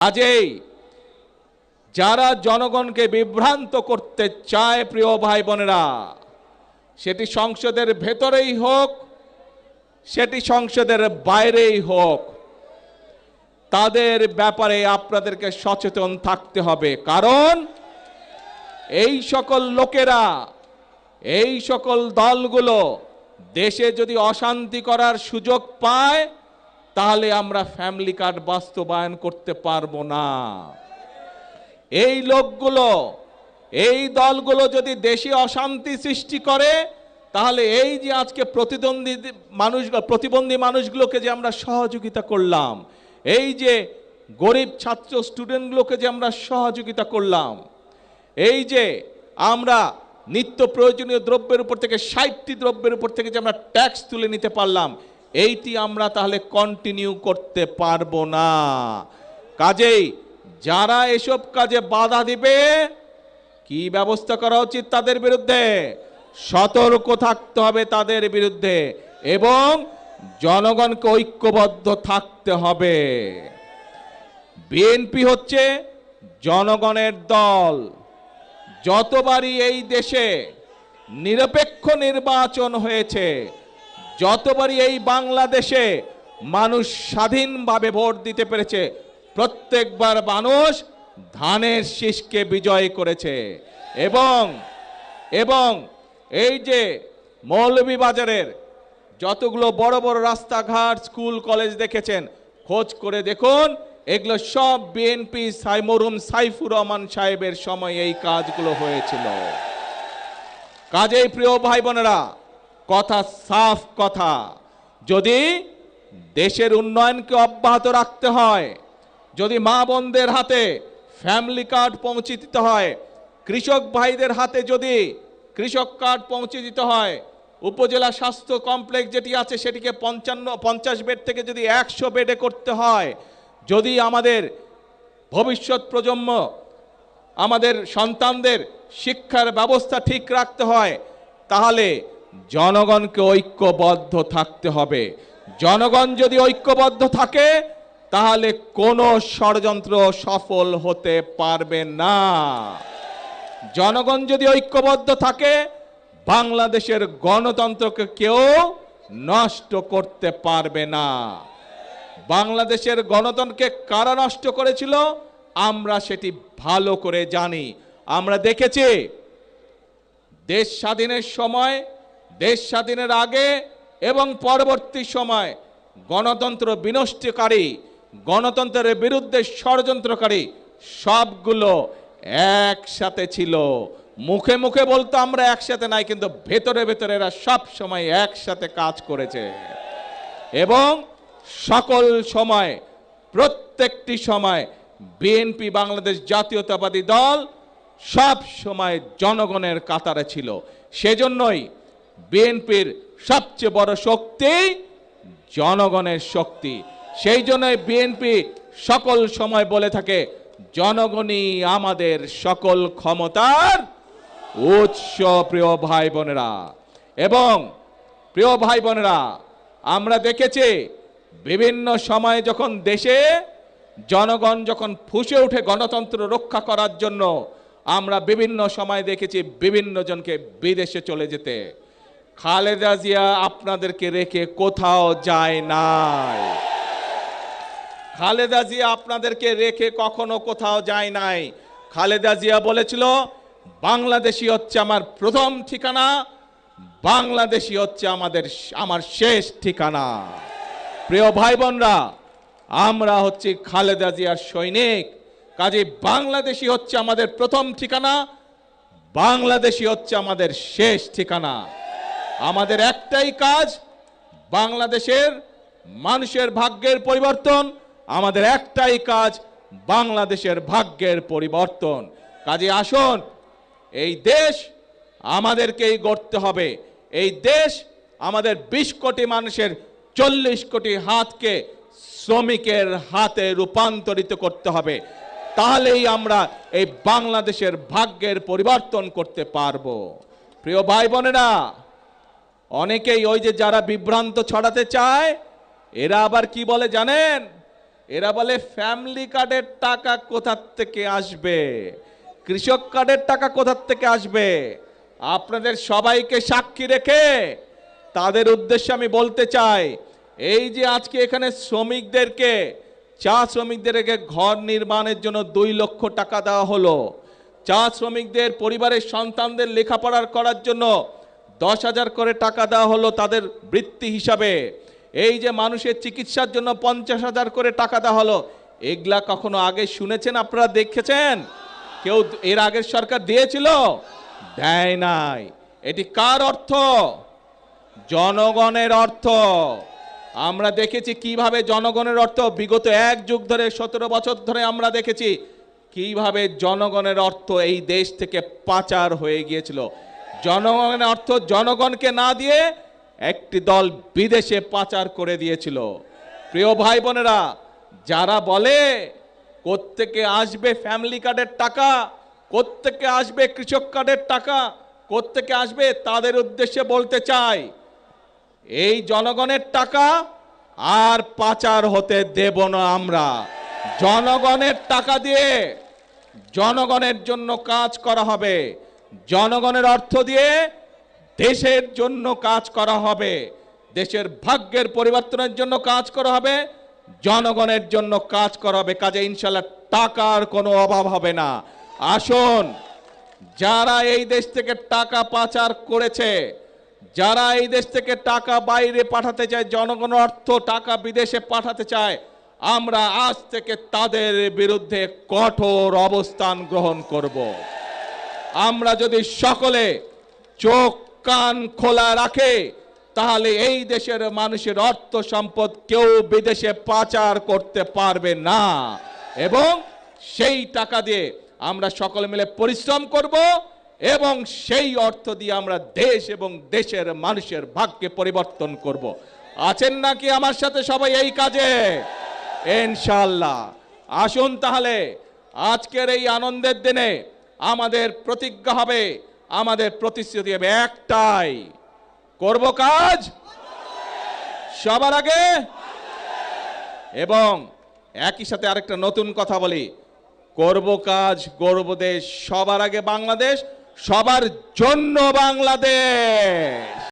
কাজেই যারা জনগণকে বিভ্রান্ত করতে চায় প্রিয় ভাই বোনেরা, সেটি সংসদের ভেতরেই হোক, সেটি সংসদের বাইরেই হোক, তাদের ব্যাপারে আপনাদেরকে সচেতন থাকতে হবে। কারণ এই সকল লোকেরা, এই সকল দলগুলো দেশে যদি অশান্তি করার সুযোগ পায়, তাহলে আমরা ফ্যামিলি কার্ড বাস্তবায়ন করতে পারবো না। এই লোকগুলো, এই দলগুলো যদি দেশে অশান্তি সৃষ্টি করে, তাহলে এই যে আজকে প্রতিবন্ধী মানুষগুলোকে যে আমরা সহযোগিতা করলাম, এই যে গরিব ছাত্র স্টুডেন্টগুলোকে যে আমরা সহযোগিতা করলাম, এই যে আমরা নিত্য প্রয়োজনীয় দ্রব্যের উপর থেকে 60টি দ্রব্যের উপর থেকে যে আমরা ট্যাক্স তুলে নিতে পারলাম, এইটি আমরা তাহলে কন্টিনিউ করতে পারবো না। কাজেই যারা এসব কাজে বাধা দিবে, কি ব্যবস্থা করা উচিত তাদের বিরুদ্ধে? সতর্ক থাকতে হবে তাদের বিরুদ্ধে, এবং জনগণকে ঐক্যবদ্ধ থাকতে হবে। বিএনপি হচ্ছে জনগণের দল। যতবারই এই দেশে নিরপেক্ষ নির্বাচন হয়েছে, যতবারই এই বাংলাদেশে মানুষ স্বাধীনভাবে ভোট দিতে পেরেছে, প্রত্যেকবার মানুষ ধানের শীষকে বিজয় করেছে। এবং এই যে মৌলভীবাজারের যতগুলো বড় বড় রাস্তাঘাট, স্কুল, কলেজ দেখেছেন, খোঁজ করে দেখুন, এগুলো সব বিএনপি মরহুম সাইফুর রহমান সাহেবের সময় এই কাজগুলো হয়েছিল। কাজেই প্রিয় ভাই বোনেরা, কথা সাফ কথা, যদি দেশের উন্নয়নকে অব্যাহত রাখতে হয়, যদি মা বোনদের হাতে ফ্যামিলি কার্ড পৌঁছে দিতে হয়, কৃষক ভাইদের হাতে যদি কৃষক কার্ড পৌঁছে দিতে হয়, উপজেলা স্বাস্থ্য কমপ্লেক্স যেটি আছে সেটিকে 50 বেড থেকে যদি 100 বেডে করতে হয়, যদি আমাদের ভবিষ্যৎ প্রজন্ম, আমাদের সন্তানদের শিক্ষার ব্যবস্থা ঠিক রাখতে হয়, তাহলে জনগণকে ঐক্যবদ্ধ থাকতে হবে। জনগণ যদি ঐক্যবদ্ধ থাকে, তাহলে কোনো ষড়যন্ত্র সফল হতে পারবে না। জনগণ যদি ঐক্যবদ্ধ থাকে, বাংলাদেশের গণতন্ত্রকে কেউ নষ্ট করতে পারবে না। বাংলাদেশের গণতন্ত্রকে কারা নষ্ট করেছিল আমরা সেটি ভালো করে জানি। আমরা দেখেছি দেশ স্বাধীনের সময়, দেশ স্বাধীনের আগে এবং পরবর্তী সময় গণতন্ত্র বিনষ্টকারী, গণতন্ত্রের বিরুদ্ধে ষড়যন্ত্রকারী সবগুলো একসাথে ছিল। মুখে মুখে বলতো আমরা একসাথে নাই, কিন্তু ভেতরে ভেতরে এরা সব সময় একসাথে কাজ করেছে। এবং সকল সময়, প্রত্যেকটি সময় বিএনপি, বাংলাদেশ জাতীয়তাবাদী দল, সব সময় জনগণের কাতারে ছিল। সেজন্যই বিএনপির সবচেয়ে বড় শক্তি জনগণের শক্তি। সেই জন্যই বিএনপি সকল সময় বলে থাকে, জনগণই আমাদের সকল ক্ষমতার উৎস। প্রিয় ভাই বোনেরা, এবং প্রিয় ভাই বোনেরা, আমরা দেখেছি বিভিন্ন সময় যখন দেশে জনগণ যখন ফুঁসে ওঠে গণতন্ত্র রক্ষা করার জন্য, আমরা বিভিন্ন সময় দেখেছি বিভিন্ন জনকে বিদেশে চলে যেতে। খালেদা জিয়া আপনাদেরকে রেখে কোথাও যায় নাই। খালেদা জিয়া আপনাদেরকে রেখে কখনো কোথাও যায় নাই। খালেদা জিয়া বলেছিল, বাংলাদেশই হচ্ছে আমার প্রথম ঠিকানা, বাংলাদেশই হচ্ছে আমার শেষ ঠিকানা। প্রিয় ভাই বোনরা, আমরা হচ্ছে খালেদা জিয়ার সৈনিক। কাজে বাংলাদেশই হচ্ছে আমাদের প্রথম ঠিকানা, বাংলাদেশই হচ্ছে আমাদের শেষ ঠিকানা। আমাদের একটাই কাজ, বাংলাদেশের মানুষের ভাগ্যের পরিবর্তন। আমাদের একটাই কাজ, বাংলাদেশের ভাগ্যের পরিবর্তন। কাজে আসুন, এই দেশ আমাদেরকেই গড়তে হবে। এই দেশ আমাদের 20 কোটি মানুষের 40 কোটি হাতকে শ্রমিকের হাতে রূপান্তরিত করতে হবে। তাহলেই আমরা এই বাংলাদেশের ভাগ্যের পরিবর্তন করতে পারবো। প্রিয় ভাই বোনেরা, অনেকেই ওই যে যারা বিভ্রান্ত ছড়াতে চায়, এরা আবার কি বলে জানেন? এরা বলে ফ্যামিলি কার্ডের টাকা কোথা থেকে আসবে, কৃষক কার্ডের টাকা কোথা থেকে আসবে। আপনাদের সবাইকে সাক্ষী রেখে তাদের উদ্দেশ্যে আমি বলতে চাই, এই যে আজকে এখানে শ্রমিকদেরকে, চা শ্রমিকদেরকে ঘর নির্মাণের জন্য 2 লক্ষ টাকা দেওয়া হলো, চা শ্রমিকদের পরিবারের সন্তানদের লেখাপড়া করার জন্য 10,000 করে টাকা দেওয়া হলো তাদের বৃত্তি হিসাবে, এই যে মানুষের চিকিৎসার জন্য 50,000 করে টাকা দেওয়া হলো, এগুলা কখনো আগে শুনেছেন? আপনারা দেখেছেন? কেউ এর আগের সরকার দিয়েছিল? দেয় নাই। এটি কার অর্থ? জনগণের অর্থ। আমরা দেখেছি কিভাবে জনগণের অর্থ বিগত 1 যুগ ধরে, 17 বছর ধরে আমরা দেখেছি কিভাবে জনগণের অর্থ এই দেশ থেকে পাচার হয়ে গিয়েছিল। জনগণের অর্থ জনগণকে না দিয়ে একটি দল বিদেশে পাচার করে দিয়েছিল। প্রিয় ভাই বোনেরা, যারা বলে কোত্থেকে আসবে ফ্যামিলি কার্ডের টাকা, কোত্থেকে আসবে কৃষক কার্ডের টাকা, কোত্থেকে আসবে, তাদের উদ্দেশ্যে বলতে চাই, এই জনগণের টাকা আর পাচার হতে দেব না আমরা। জনগণের টাকা দিয়ে জনগণের জন্য কাজ করা হবে, জনগণের অর্থ দিয়ে দেশের জন্য কাজ করা হবে, দেশের ভাগ্যের পরিবর্তনের জন্য কাজ করা হবে, জনগণের জন্য কাজ করা হবে। কাজে ইনশাআল্লাহ টাকার কোনো অভাব হবে না। আসুন, যারা এই দেশ থেকে টাকা পাচার করেছে, যারা এই দেশ থেকে টাকা বাইরে পাঠাতে চায়, জনগণের অর্থ টাকা বিদেশে পাঠাতে চায়, আমরা আজ থেকে তাদের বিরুদ্ধে কঠোর অবস্থান গ্রহণ করব। আমরা যদি সকলে চোখ কান খোলা রাখে, তাহলে এই দেশের মানুষের অর্থ সম্পদ কেউ বিদেশে পাচার করতে পারবে না, এবং সেই টাকা দিয়ে আমরা সকলে মিলে পরিশ্রম করব, এবং সেই অর্থ দিয়ে আমরা দেশ এবং দেশের মানুষের ভাগ্যে পরিবর্তন করব। আছেন নাকি আমার সাথে সবাই এই কাজে? ইনশাআল্লাহ। আসুন তাহলে আজকের এই আনন্দের দিনে আমাদের প্রতিজ্ঞা হবে, আমাদের প্রতিশ্রুতি হবে একটাই, করব কাজ সবার আগে। এবং একই সাথে আরেকটা নতুন কথা বলি, করব কাজ, গর্ব দেশ, সবার আগে বাংলাদেশ, সবার জন্য বাংলাদেশ।